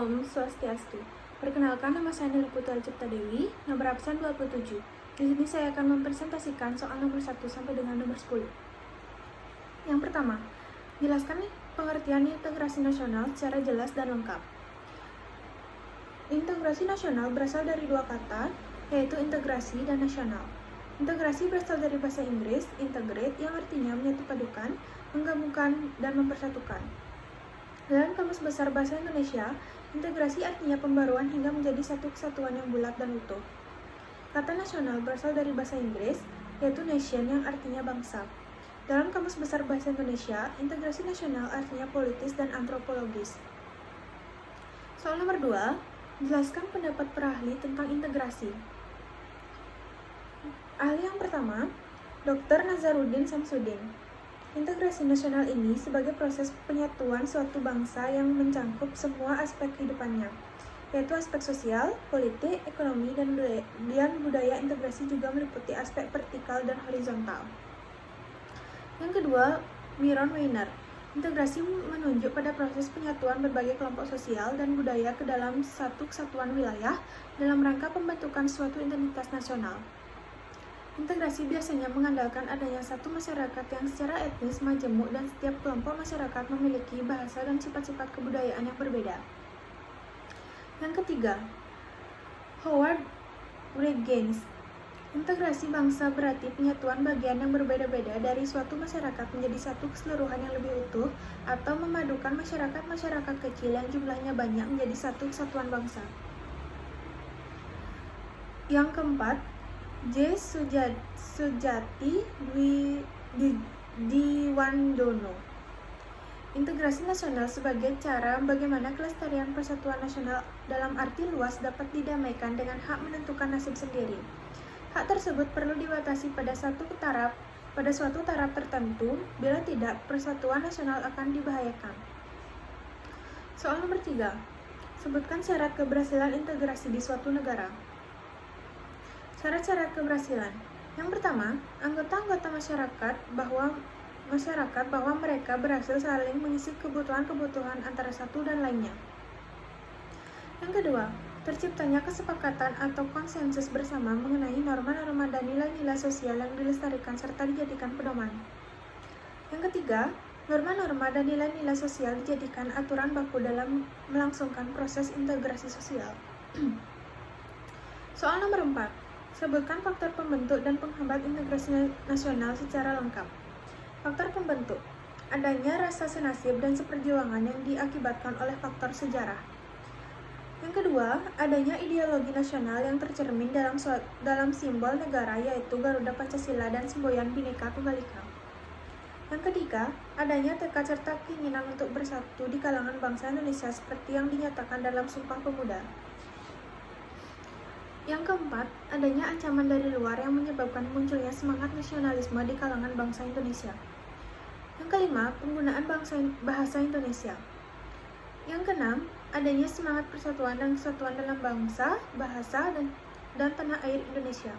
Om Swastiastu. Perkenalkan, nama saya Nila Putra Cipta Dewi, nomor absen 27. Di sini saya akan mempresentasikan soal nomor 1 sampai dengan nomor 10. Yang pertama, jelaskan pengertian integrasi nasional secara jelas dan lengkap. Integrasi nasional berasal dari dua kata, yaitu integrasi dan nasional. Integrasi berasal dari bahasa Inggris, integrate, yang artinya menyatu padukan, menggabungkan, dan mempersatukan. Dalam Kamus Besar Bahasa Indonesia, integrasi artinya pembaruan hingga menjadi satu kesatuan yang bulat dan utuh. Kata nasional berasal dari bahasa Inggris, yaitu nation yang artinya bangsa. Dalam Kamus Besar Bahasa Indonesia, integrasi nasional artinya politis dan antropologis. Soal nomor 2, jelaskan pendapat perahli tentang integrasi. Ahli yang pertama, Dr. Nazaruddin Samsudin. Integrasi nasional ini sebagai proses penyatuan suatu bangsa yang mencangkup semua aspek kehidupannya, yaitu aspek sosial, politik, ekonomi, dan budaya. Integrasi juga meliputi aspek vertikal dan horizontal. Yang kedua, Myron Weiner. Integrasi menunjuk pada proses penyatuan berbagai kelompok sosial dan budaya ke dalam satu kesatuan wilayah dalam rangka pembentukan suatu identitas nasional. Integrasi biasanya mengandalkan adanya satu masyarakat yang secara etnis majemuk dan setiap kelompok masyarakat memiliki bahasa dan sifat-sifat kebudayaan yang berbeda. Yang ketiga, Howard Regens. Integrasi bangsa berarti penyatuan bagian yang berbeda-beda dari suatu masyarakat menjadi satu keseluruhan yang lebih utuh atau memadukan masyarakat-masyarakat kecil yang jumlahnya banyak menjadi satu kesatuan bangsa. Yang keempat, J. Sujati Dwiwandono. Integrasi nasional sebagai cara bagaimana kelestarian persatuan nasional dalam arti luas dapat didamaikan dengan hak menentukan nasib sendiri. Hak tersebut perlu dibatasi pada suatu taraf tertentu, bila tidak, persatuan nasional akan dibahayakan. Soal nomor 3, sebutkan syarat keberhasilan integrasi di suatu negara. Syarat-syarat keberhasilan. Yang pertama, anggota-anggota masyarakat bahwa mereka berhasil saling mengisi kebutuhan-kebutuhan antara satu dan lainnya. Yang kedua, terciptanya kesepakatan atau konsensus bersama mengenai norma-norma dan nilai-nilai sosial yang dilestarikan serta dijadikan pedoman. Yang ketiga, norma-norma dan nilai-nilai sosial dijadikan aturan baku dalam melangsungkan proses integrasi sosial. Soal nomor 4. Sebutkan faktor pembentuk dan penghambat integrasi nasional secara lengkap. Faktor pembentuk. Adanya rasa senasib dan seperjuangan yang diakibatkan oleh faktor sejarah. Yang kedua, adanya ideologi nasional yang tercermin dalam simbol negara, yaitu Garuda Pancasila dan semboyan Bhinneka Tunggal Ika. Yang ketiga, adanya tekad serta keinginan untuk bersatu di kalangan bangsa Indonesia seperti yang dinyatakan dalam Sumpah Pemuda. Yang keempat, adanya ancaman dari luar yang menyebabkan munculnya semangat nasionalisme di kalangan bangsa Indonesia. Yang kelima, penggunaan bahasa Indonesia. Yang keenam, adanya semangat persatuan dan kesatuan dalam bangsa, bahasa, dan tanah air Indonesia.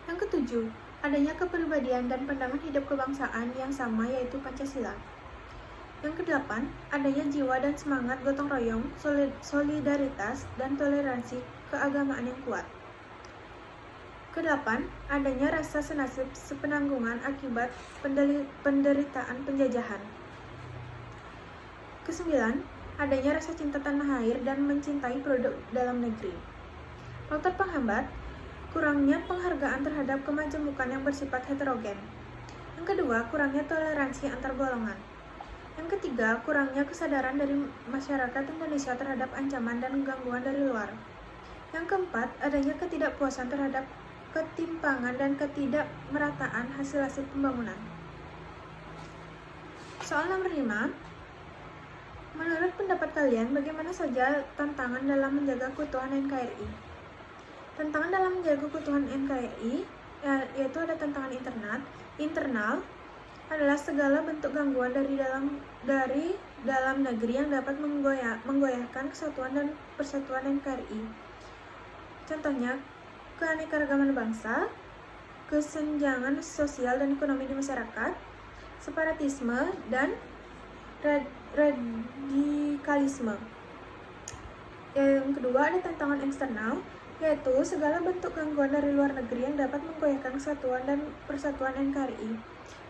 Yang ketujuh, adanya kepribadian dan pandangan hidup kebangsaan yang sama, yaitu Pancasila. Yang kedelapan, adanya jiwa dan semangat gotong royong, solidaritas, dan toleransi keagamaan yang kuat. Kedelapan, adanya rasa senasib sepenanggungan akibat penderitaan penjajahan. Kesembilan, adanya rasa cinta tanah air dan mencintai produk dalam negeri. Faktor penghambat, kurangnya penghargaan terhadap kemajemukan yang bersifat heterogen. Yang kedua, kurangnya toleransi antar golongan. Yang ketiga, kurangnya kesadaran dari masyarakat Indonesia terhadap ancaman dan gangguan dari luar. Yang keempat, adanya ketidakpuasan terhadap ketimpangan dan ketidakmerataan hasil-hasil pembangunan. Soal nomor 5, menurut pendapat kalian, bagaimana saja tantangan dalam menjaga keutuhan NKRI? Tantangan dalam menjaga keutuhan NKRI, yaitu ada tantangan internal adalah segala bentuk gangguan dari dalam negeri yang dapat menggoyahkan kesatuan dan persatuan NKRI. Contohnya, keanekaragaman bangsa, kesenjangan sosial dan ekonomi di masyarakat, separatisme, dan radikalisme. Yang kedua ada tantangan eksternal, yaitu segala bentuk gangguan dari luar negeri yang dapat menggoyahkan kesatuan dan persatuan NKRI.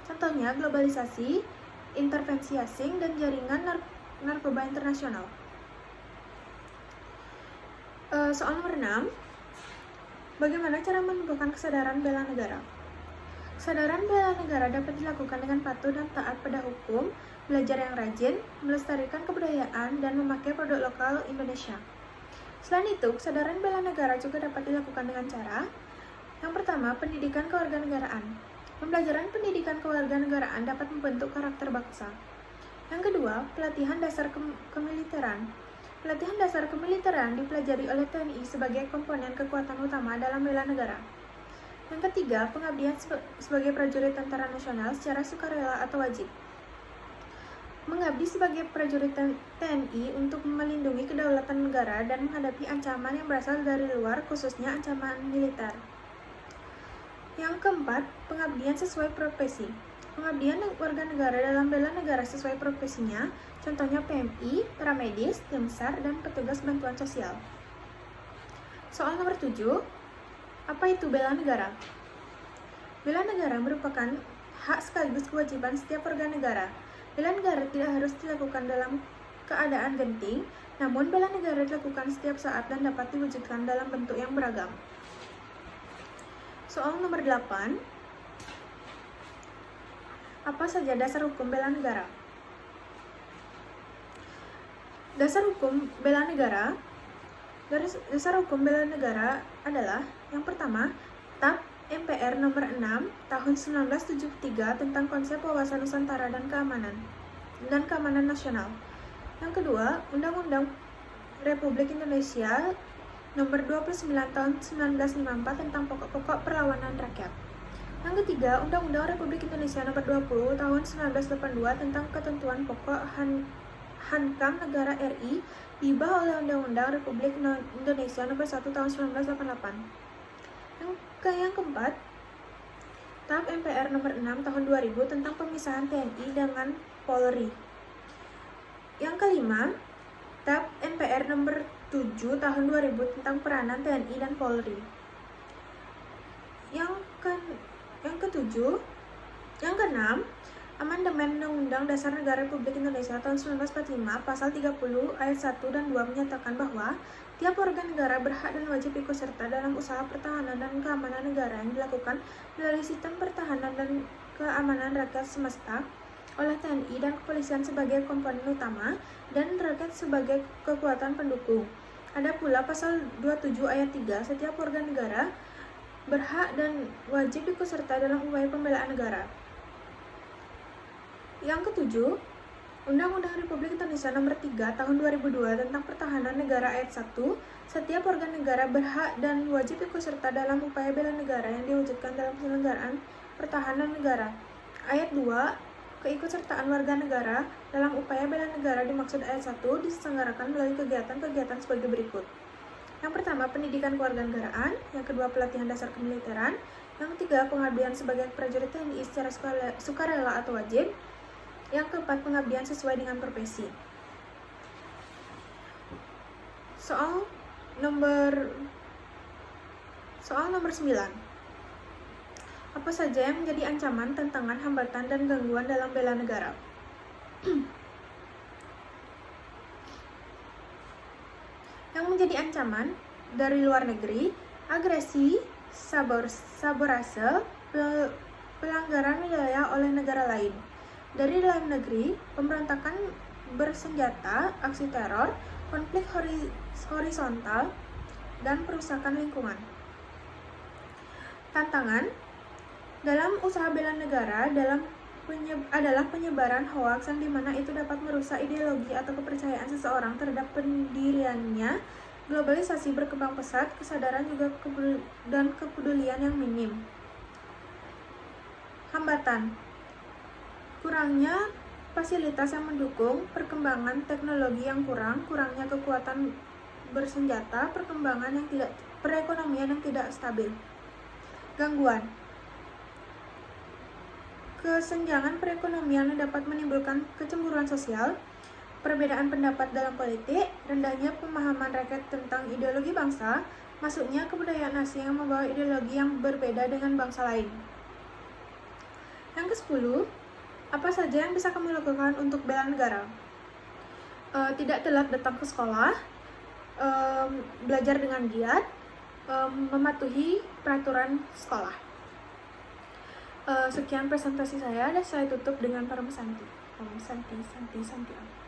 Contohnya globalisasi, intervensi asing, dan jaringan narkoba internasional. Soal nomor 6, bagaimana cara menumbuhkan kesadaran bela negara? Kesadaran bela negara dapat dilakukan dengan patuh dan taat pada hukum, belajar yang rajin, melestarikan kebudayaan, dan memakai produk lokal Indonesia. Selain itu, kesadaran bela negara juga dapat dilakukan dengan cara yang pertama, pendidikan kewarganegaraan. Pembelajaran pendidikan kewarganegaraan dapat membentuk karakter bangsa. Yang kedua, pelatihan dasar kemiliteran. Pelatihan dasar kemiliteran dipelajari oleh TNI sebagai komponen kekuatan utama dalam bela negara. Yang ketiga, pengabdian sebagai prajurit tentara nasional secara sukarela atau wajib. Mengabdi sebagai prajurit TNI untuk melindungi kedaulatan negara dan menghadapi ancaman yang berasal dari luar, khususnya ancaman militer. Yang keempat, pengabdian sesuai profesi. Pengabdian warga negara dalam bela negara sesuai profesinya, contohnya PMI, para medis, tim SAR, dan petugas bantuan sosial. Soal nomor 7, apa itu bela negara? Bela negara merupakan hak sekaligus kewajiban setiap warga negara. Bela negara tidak harus dilakukan dalam keadaan genting, namun bela negara dilakukan setiap saat dan dapat diwujudkan dalam bentuk yang beragam. Soal nomor 8, apa saja dasar hukum bela negara? Dasar hukum bela negara adalah yang pertama, TAP MPR nomor 6 tahun 1973 tentang konsep wawasan Nusantara dan keamanan nasional. Yang kedua, Undang-Undang Republik Indonesia nomor 29 tahun 1954 tentang pokok-pokok perlawanan rakyat. Yang ketiga, Undang-Undang Republik Indonesia nomor 20 tahun 1982 tentang ketentuan pokok Hankam Negara RI diubah oleh Undang-Undang Republik Indonesia nomor 1 tahun 1988. Yang keempat, TAP MPR nomor 6 tahun 2000 tentang pemisahan TNI dengan Polri. Yang kelima, TAP MPR nomor 7 tahun 2000 tentang peranan TNI dan Polri. Yang keenam, Amandemen Undang-Undang Dasar Negara Republik Indonesia tahun 1945 pasal 30 ayat 1 dan 2 menyatakan bahwa tiap warga negara berhak dan wajib ikut serta dalam usaha pertahanan dan keamanan negara yang dilakukan melalui sistem pertahanan dan keamanan rakyat semesta oleh TNI dan kepolisian sebagai komponen utama dan rakyat sebagai kekuatan pendukung. Ada pula pasal 27 ayat 3, setiap warga negara berhak dan wajib ikut serta dalam upaya pembelaan negara. Yang ketujuh, Undang-Undang Republik Indonesia nomor 3 tahun 2002 tentang Pertahanan Negara ayat 1, setiap warga negara berhak dan wajib ikut serta dalam upaya bela negara yang diwujudkan dalam penyelenggaraan pertahanan negara. Ayat 2, keikutsertaan warga negara dalam upaya bela negara dimaksud ayat 1 diselenggarakan melalui kegiatan-kegiatan sebagai berikut. Yang pertama, pendidikan kewarganegaraan. Yang kedua, pelatihan dasar kemiliteran. Yang ketiga, pengabdian sebagai prajurit TNI secara sukarela atau wajib. Yang keempat, pengabdian sesuai dengan profesi. Soal nomor 9. Apa saja yang menjadi ancaman, tantangan, hambatan, dan gangguan dalam bela negara? Yang menjadi ancaman dari luar negeri, agresi, sabotashe, pelanggaran wilayah oleh negara lain. Dari dalam negeri, pemberontakan bersenjata, aksi teror, konflik horizontal, dan perusakan lingkungan. Tantangan dalam usaha bela negara adalah penyebaran hoaks yang dimana itu dapat merusak ideologi atau kepercayaan seseorang terhadap pendiriannya, globalisasi berkembang pesat, kesadaran juga dan kepedulian yang minim. Hambatan: kurangnya fasilitas yang mendukung, perkembangan teknologi yang kurangnya kekuatan bersenjata, perekonomian yang tidak stabil. Gangguan: kesenjangan perekonomian yang dapat menimbulkan kecemburuan sosial, perbedaan pendapat dalam politik, rendahnya pemahaman rakyat tentang ideologi bangsa, masuknya kebudayaan asing yang membawa ideologi yang berbeda dengan bangsa lain. Yang ke-10, apa saja yang bisa kami lakukan untuk bela negara? Tidak telat datang ke sekolah, belajar dengan giat, mematuhi peraturan sekolah. Sekian presentasi saya dan saya tutup dengan Param Santi. Om Santi.